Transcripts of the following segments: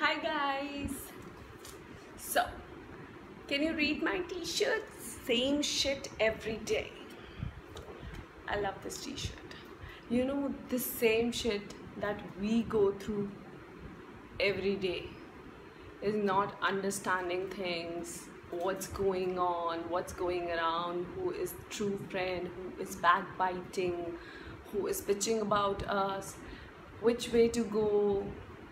Hi guys. So, can you read my t-shirt? Same shit every day. I love this t-shirt. You know, the same shit that we go through every day is not understanding things, what's going on, what's going around, who is true friend, who is backbiting, who is bitching about us, which way to go,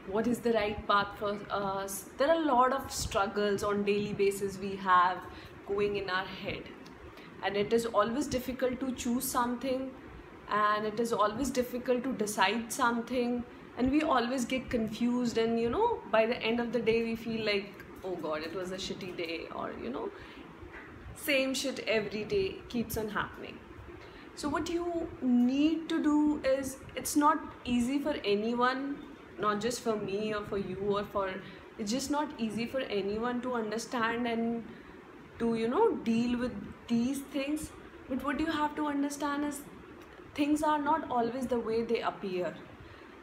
what is the right path for us. There are a lot of struggles on daily basis we have going in our head, and it is always difficult to choose something, and it is always difficult to decide something, and we always get confused, and by the end of the day we feel like, oh god, it was a shitty day, or same shit every day keeps on happening. So what you need to do is, it's not easy for anyone, not just for me or for you or for, it's just not easy for anyone to understand and to deal with these things. But what you have to understand is, things are not always the way they appear.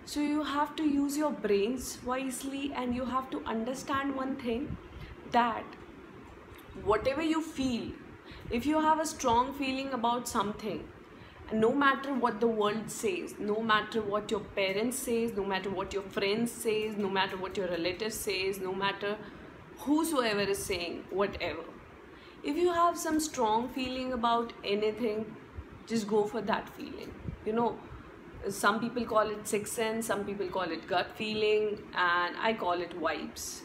So you have to use your brains wisely, and you have to understand one thing, that whatever you feel, if you have a strong feeling about something, and no matter what the world says, no matter what your parents says, no matter what your friends says, no matter what your relatives says, no matter whosoever is saying whatever, if you have some strong feeling about anything, just go for that feeling. Some people call it sixth sense, some people call it gut feeling, and I call it vibes.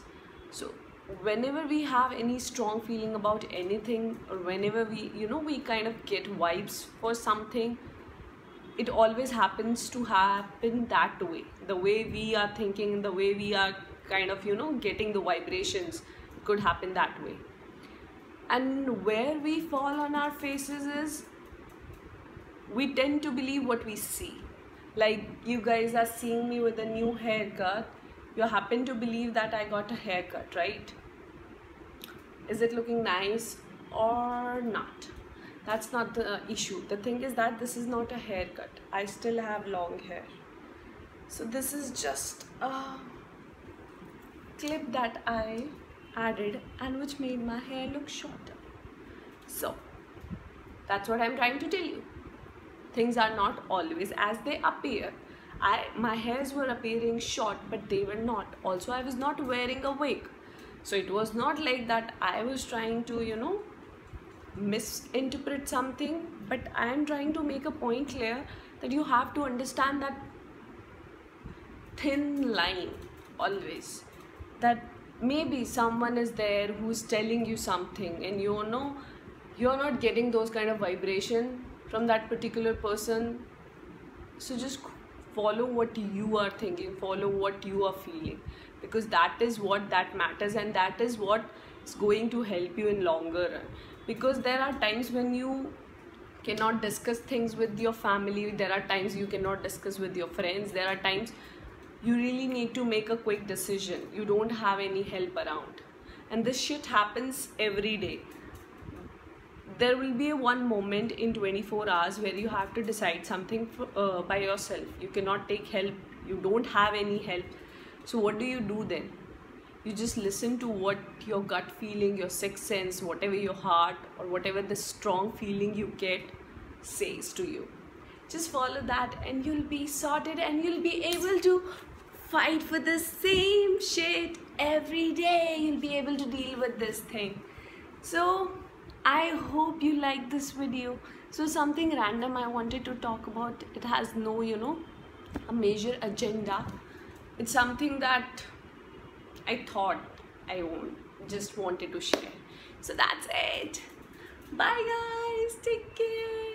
So whenever we have any strong feeling about anything, or whenever we kind of get vibes for something, it always happens to happen that way. The way we are thinking, the way we are kind of getting the vibrations, could happen that way. And where we fall on our faces is, we tend to believe what we see. Like, you guys are seeing me with a new haircut, you happen to believe that I got a haircut, right? Is it looking nice or not? That's not the issue. The thing is that this is not a haircut. I still have long hair. So this is just a clip that I added, and which made my hair look shorter. So that's what I'm trying to tell you. Things are not always as they appear. My hairs were appearing short, but they were not. Also, I was not wearing a wig. So it was not like that I was trying to, misinterpret something. But I am trying to make a point clear, that you have to understand that thin line always. That maybe someone is there who's telling you something, and you're not getting those kind of vibration from that particular person. So just follow what you are thinking, follow what you are feeling, because that is what that matters, and that is what is going to help you in longer run. Because there are times when you cannot discuss things with your family, there are times you cannot discuss with your friends, there are times you really need to make a quick decision, you don't have any help around, and this shit happens every day. There will be one moment in 24 hours where you have to decide something by yourself. You cannot take help, you don't have any help. So what do you do then? You just listen to what your gut feeling, your sixth sense, whatever your heart or whatever the strong feeling you get says to you. Just follow that, and you'll be sorted, and you'll be able to fight for the same shit every day. You'll be able to deal with this thing. So I hope you like this video. So something random I wanted to talk about. It has no, a major agenda. It's something that I thought I just wanted to share. So that's it. Bye guys. Take care.